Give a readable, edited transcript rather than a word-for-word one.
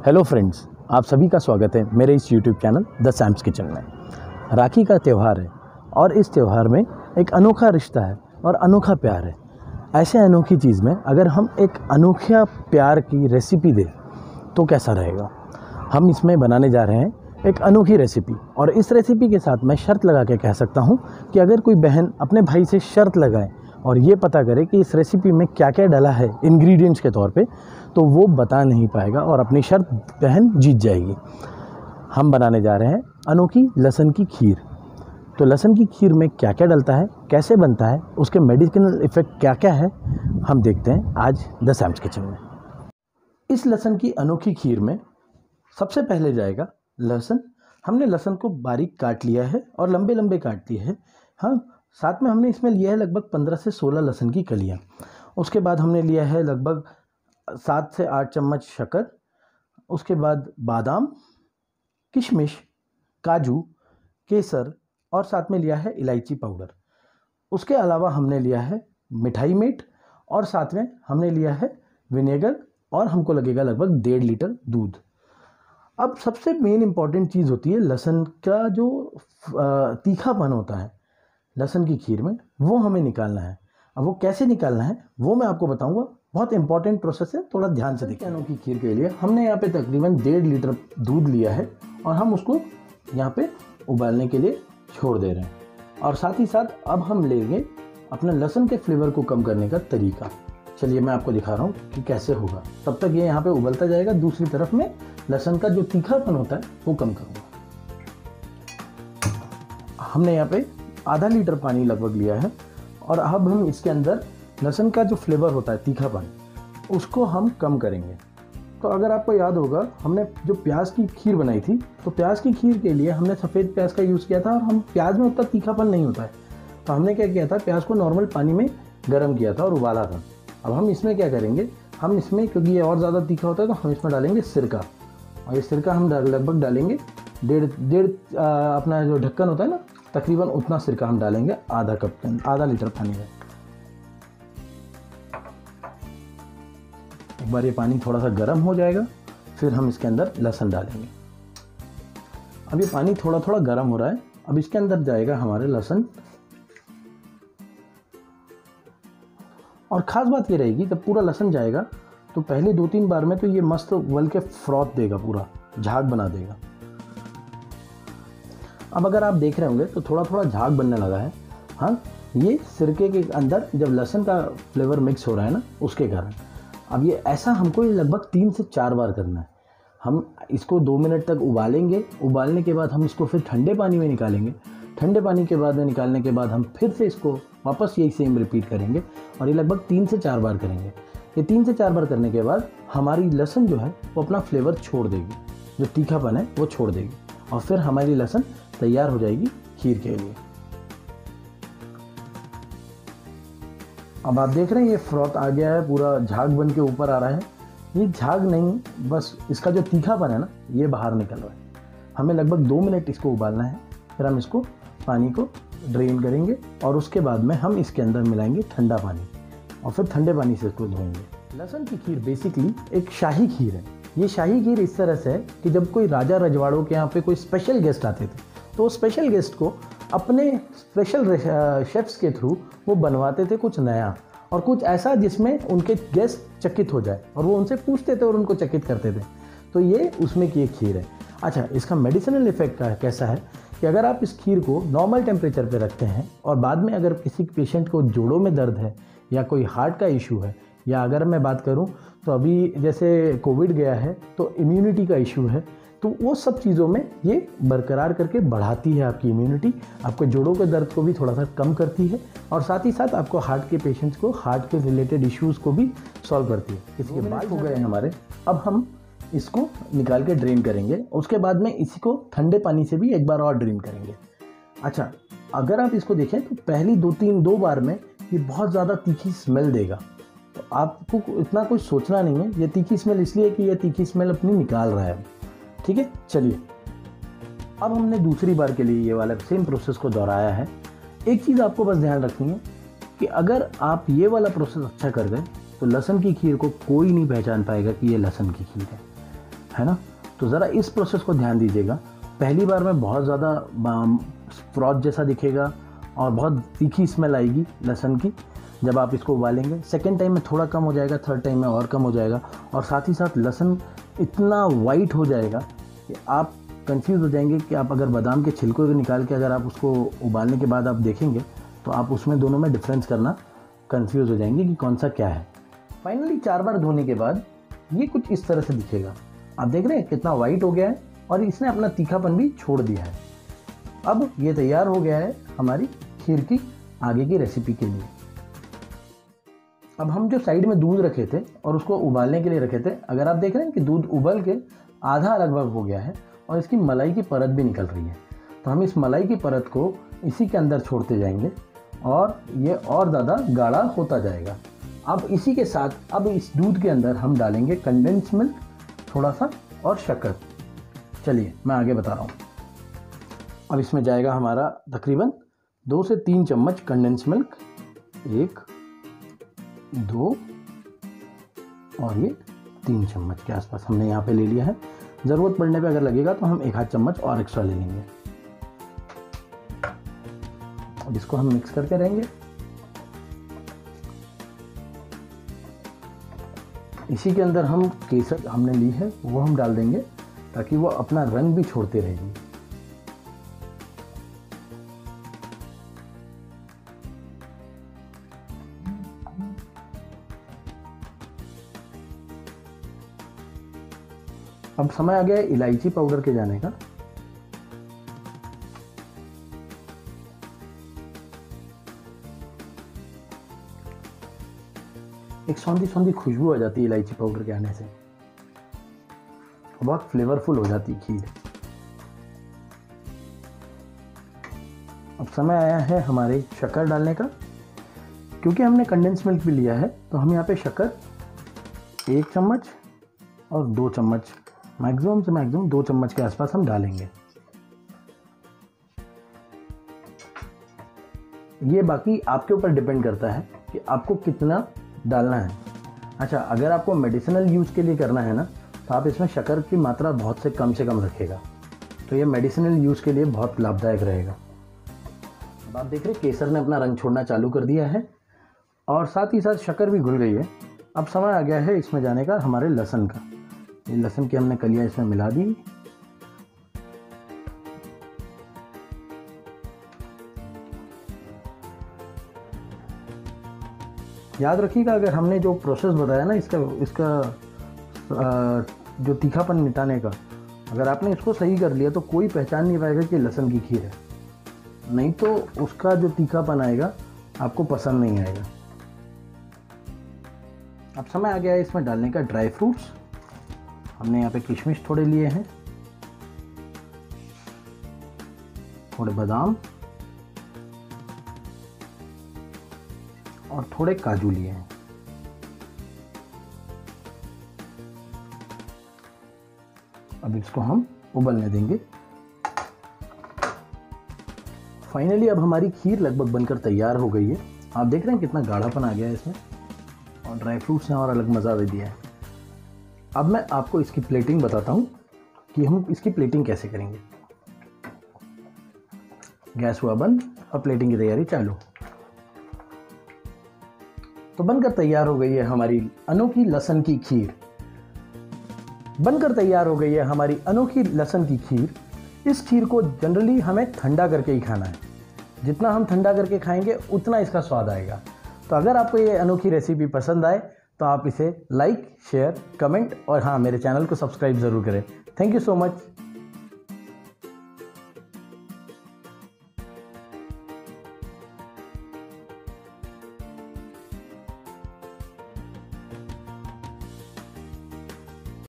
Hello friends, आप सभी का स्वागत है मेरे इस YouTube channel the Sam's kitchen में। राखी का त्यौहार है और इस त्यौहार में एक अनोखा रिश्ता है और अनोखा प्यार है। ऐसे अनोखी चीज़ में अगर हम एक अनोखा प्यार की रेसिपी दें तो कैसा रहेगा। हम इसमें बनाने जा रहे हैं एक अनोखी रेसिपी, और इस रेसिपी के साथ मैं शर्त लगा के कह सकता हूँ कि अगर कोई बहन अपने भाई से शर्त लगाए और ये पता करे कि इस रेसिपी में क्या क्या डला है इंग्रेडिएंट्स के तौर पे, तो वो बता नहीं पाएगा और अपनी शर्त बहन जीत जाएगी। हम बनाने जा रहे हैं अनोखी लहसुन की खीर। तो लहसुन की खीर में क्या क्या डलता है, कैसे बनता है, उसके मेडिसिनल इफ़ेक्ट क्या क्या है, हम देखते हैं आज द सैम्स किचन में। इस लहसुन की अनोखी खीर में सबसे पहले जाएगा लहसुन। हमने लहसुन को बारीक काट लिया है और लंबे लंबे काट लिए हैं। हाँ, साथ में हमने इसमें लिया है लगभग 15 से 16 लहसुन की कलियाँ। उसके बाद हमने लिया है लगभग 7 से 8 चम्मच शक्कर। उसके बाद बादाम, किशमिश, काजू, केसर और साथ में लिया है इलायची पाउडर। उसके अलावा हमने लिया है मिठाई मेट और साथ में हमने लिया है विनेगर और हमको लगेगा लगभग 1.5 लीटर दूध। अब सबसे मेन इम्पॉर्टेंट चीज़ होती है लहसुन का जो तीखापन होता है लहसुन की खीर में, वो हमें निकालना है। अब वो कैसे निकालना है वो मैं आपको बताऊंगा। बहुत इंपॉर्टेंट प्रोसेस है, थोड़ा ध्यान से देखिए। अनोखी खीर के लिए हमने यहाँ पे तकरीबन 1.5 लीटर दूध लिया है और हम उसको यहाँ पे उबालने के लिए छोड़ दे रहे हैं। और साथ ही साथ अब हम लेंगे अपने लहसुन के फ्लेवर को कम करने का तरीका। चलिए मैं आपको दिखा रहा हूँ कि कैसे होगा। तब तक ये यहाँ पे उबलता जाएगा। दूसरी तरफ में लहसुन का जो तीखापन होता है वो कम करूँगा। हमने यहाँ पे आधा लीटर पानी लगभग लिया है और अब हम इसके अंदर लहसुन का जो फ्लेवर होता है तीखापन, उसको हम कम करेंगे। तो अगर आपको याद होगा, हमने जो प्याज की खीर बनाई थी, तो प्याज की खीर के लिए हमने सफ़ेद प्याज का यूज़ किया था और हम प्याज में उतना तीखापन नहीं होता है, तो हमने क्या किया था, प्याज को नॉर्मल पानी में गर्म किया था और उबाला था। अब हम इसमें क्या करेंगे, हम इसमें, क्योंकि ये और ज़्यादा तीखा होता है, तो हम इसमें डालेंगे सिरका। और ये सिरका हम लगभग डालेंगे डेढ़ अपना जो ढक्कन होता है ना, तकरीबन उतना सिरका हम डालेंगे आधा कप के अंदर, आधा लीटर पानी में। एक बार ये पानी थोड़ा सा गर्म हो जाएगा, फिर हम इसके अंदर लहसुन डालेंगे। अब ये पानी थोड़ा थोड़ा गर्म हो रहा है। अब इसके अंदर जाएगा हमारे लहसुन। और ख़ास बात ये रहेगी, जब पूरा लहसुन जाएगा तो पहले 2-3 बार में तो ये मस्त उबल के फ्रॉथ देगा, पूरा झाग बना देगा। अब अगर आप देख रहे होंगे तो थोड़ा थोड़ा झाग बनने लगा है। हाँ, ये सिरके के अंदर जब लहसुन का फ्लेवर मिक्स हो रहा है ना, उसके कारण। अब ये ऐसा हमको लगभग 3 से 4 बार करना है। हम इसको 2 मिनट तक उबालेंगे। उबालने के बाद हम इसको फिर ठंडे पानी में निकालेंगे। ठंडे पानी के बाद में निकालने के बाद हम फिर से इसको वापस यही सेम रिपीट करेंगे और ये लगभग 3 से 4 बार करेंगे। ये 3 से 4 बार करने के बाद हमारी लहसुन जो है वो अपना फ्लेवर छोड़ देगी, जो तीखापन है वो छोड़ देगी, और फिर हमारी लहसुन तैयार हो जाएगी खीर के लिए। अब आप देख रहे हैं ये फ्रॉथ आ गया है, पूरा झाग बन के ऊपर आ रहा है। ये झाग नहीं, बस इसका जो तीखापन है ना, ये बाहर निकल रहा है। हमें लगभग 2 मिनट इसको उबालना है। फिर हम इसको पानी को ड्रेन करेंगे और उसके बाद में हम इसके अंदर मिलाएंगे ठंडा पानी और फिर ठंडे पानी से इसको धोएंगे। लहसुन की खीर बेसिकली एक शाही खीर है। ये शाही खीर इस तरह से है कि जब कोई राजा रजवाड़ों के यहाँ पे कोई स्पेशल गेस्ट आते थे, तो स्पेशल गेस्ट को अपने स्पेशल शेफ्स के थ्रू वो बनवाते थे कुछ नया और कुछ ऐसा जिसमें उनके गेस्ट चकित हो जाए, और वो उनसे पूछते थे और उनको चकित करते थे। तो ये उसमें की एक खीर है। अच्छा, इसका मेडिसिनल इफेक्ट कैसा है कि अगर आप इस खीर को नॉर्मल टेम्परेचर पे रखते हैं और बाद में अगर किसी पेशेंट को जोड़ों में दर्द है या कोई हार्ट का इशू है, या अगर मैं बात करूं तो अभी जैसे कोविड गया है तो इम्यूनिटी का इशू है, तो वो सब चीज़ों में ये बरकरार करके बढ़ाती है आपकी इम्यूनिटी। आपको जोड़ों के दर्द को भी थोड़ा सा कम करती है और साथ ही साथ आपको हार्ट के पेशेंट्स को हार्ट के रिलेटेड इश्यूज़ को भी सॉल्व करती है। इसके बाद हो गए हमारे। अब हम इसको निकाल के ड्रेन करेंगे। उसके बाद में इसी को ठंडे पानी से भी एक बार और ड्रेन करेंगे। अच्छा, अगर आप इसको देखें तो पहली 2 बार में ये बहुत ज़्यादा तीखी स्मेल देगा, तो आपको इतना कुछ सोचना नहीं है। ये तीखी स्मेल इसलिए कि ये तीखी स्मेल अपनी निकाल रहा है। ठीक है, चलिए अब हमने दूसरी बार के लिए ये वाला सेम प्रोसेस को दोहराया है। एक चीज़ आपको बस ध्यान रखनी है कि अगर आप ये वाला प्रोसेस अच्छा कर गए तो लहसुन की खीर को कोई नहीं पहचान पाएगा कि ये लहसुन की खीर है। है ना। तो ज़रा इस प्रोसेस को ध्यान दीजिएगा। पहली बार में बहुत ज़्यादा फ्रॉथ जैसा दिखेगा और बहुत तीखी स्मेल आएगी लहसुन की जब आप इसको उबालेंगे। सेकेंड टाइम में थोड़ा कम हो जाएगा, थर्ड टाइम में और कम हो जाएगा, और साथ ही साथ लहसुन इतना वाइट हो जाएगा कि आप कंफ्यूज हो जाएंगे कि आप अगर बादाम के छिलकों को निकाल के अगर आप उसको उबालने के बाद आप देखेंगे तो आप उसमें दोनों में डिफरेंस करना कंफ्यूज हो जाएंगे कि कौन सा क्या है। फाइनली 4 बार धोने के बाद ये कुछ इस तरह से दिखेगा। आप देख रहे हैं कितना वाइट हो गया है और इसने अपना तीखापन भी छोड़ दिया है। अब ये तैयार हो गया है हमारी खीर की आगे की रेसिपी के लिए। अब हम जो साइड में दूध रखे थे और उसको उबालने के लिए रखे थे, अगर आप देख रहे हैं कि दूध उबल के आधा लगभग हो गया है और इसकी मलाई की परत भी निकल रही है, तो हम इस मलाई की परत को इसी के अंदर छोड़ते जाएंगे और ये और ज़्यादा गाढ़ा होता जाएगा। अब इसी के साथ अब इस दूध के अंदर हम डालेंगे कंडेंस मिल्क थोड़ा सा और शक्कर। चलिए मैं आगे बता रहा हूँ। अब इसमें जाएगा हमारा तकरीबन 2 से 3 चम्मच कंडेंस मिल्क, 1 2 और ये 3 चम्मच के आसपास हमने यहाँ पे ले लिया है। ज़रूरत पड़ने पे अगर लगेगा तो हम 1 आध चम्मच और एक्स्ट्रा ले लेंगे। अब इसको हम मिक्स करते रहेंगे। इसी के अंदर हम केसर हमने ली है वो हम डाल देंगे ताकि वो अपना रंग भी छोड़ते रहेगी। अब समय आ गया है इलायची पाउडर के जाने का। एक सौंधी सौंधी खुशबू आ जाती है इलायची पाउडर के आने से, बहुत फ्लेवरफुल हो जाती है खीर। अब समय आया है हमारे शक्कर डालने का। क्योंकि हमने कंडेंस मिल्क भी लिया है तो हम यहाँ पे शक्कर 1 चम्मच और 2 चम्मच, मैक्सिमम से मैक्सिमम 2 चम्मच के आसपास हम डालेंगे। ये बाकी आपके ऊपर डिपेंड करता है कि आपको कितना डालना है। अच्छा, अगर आपको मेडिसिनल यूज़ के लिए करना है ना तो आप इसमें शक्कर की मात्रा बहुत से कम रखेगा, तो ये मेडिसिनल यूज़ के लिए बहुत लाभदायक रहेगा। अब आप देख रहे हैं केसर ने अपना रंग छोड़ना चालू कर दिया है और साथ ही साथ शक्कर भी घुल गई है। अब समय आ गया है इसमें जाने का हमारे लहसुन का। ये लहसुन की हमने कलियां इसमें मिला दी। याद रखिएगा अगर हमने जो प्रोसेस बताया ना इसका जो तीखापन मिटाने का, अगर आपने इसको सही कर लिया तो कोई पहचान नहीं पाएगा कि लहसुन की खीर है, नहीं तो उसका जो तीखापन आएगा आपको पसंद नहीं आएगा। अब समय आ गया है इसमें डालने का ड्राई फ्रूट्स। हमने यहाँ पे किशमिश थोड़े लिए हैं, थोड़े बादाम और थोड़े काजू लिए हैं। अब इसको हम उबलने देंगे। फाइनली अब हमारी खीर लगभग बनकर तैयार हो गई है। आप देख रहे हैं कितना गाढ़ापन आ गया है इसमें और ड्राई फ्रूट्स ने और अलग मज़ा दे दिया है। अब मैं आपको इसकी प्लेटिंग बताता हूँ कि हम इसकी प्लेटिंग कैसे करेंगे। गैस हुआ बंद और प्लेटिंग की तैयारी चालू। तो बनकर तैयार हो गई है हमारी अनोखी लहसुन की खीर। बनकर तैयार हो गई है हमारी अनोखी लहसुन की खीर। इस खीर को जनरली हमें ठंडा करके ही खाना है। जितना हम ठंडा करके खाएंगे उतना इसका स्वाद आएगा। तो अगर आपको ये अनोखी रेसिपी पसंद आए तो आप इसे लाइक, शेयर, कमेंट और हाँ, मेरे चैनल को सब्सक्राइब ज़रूर करें। Thank you so much.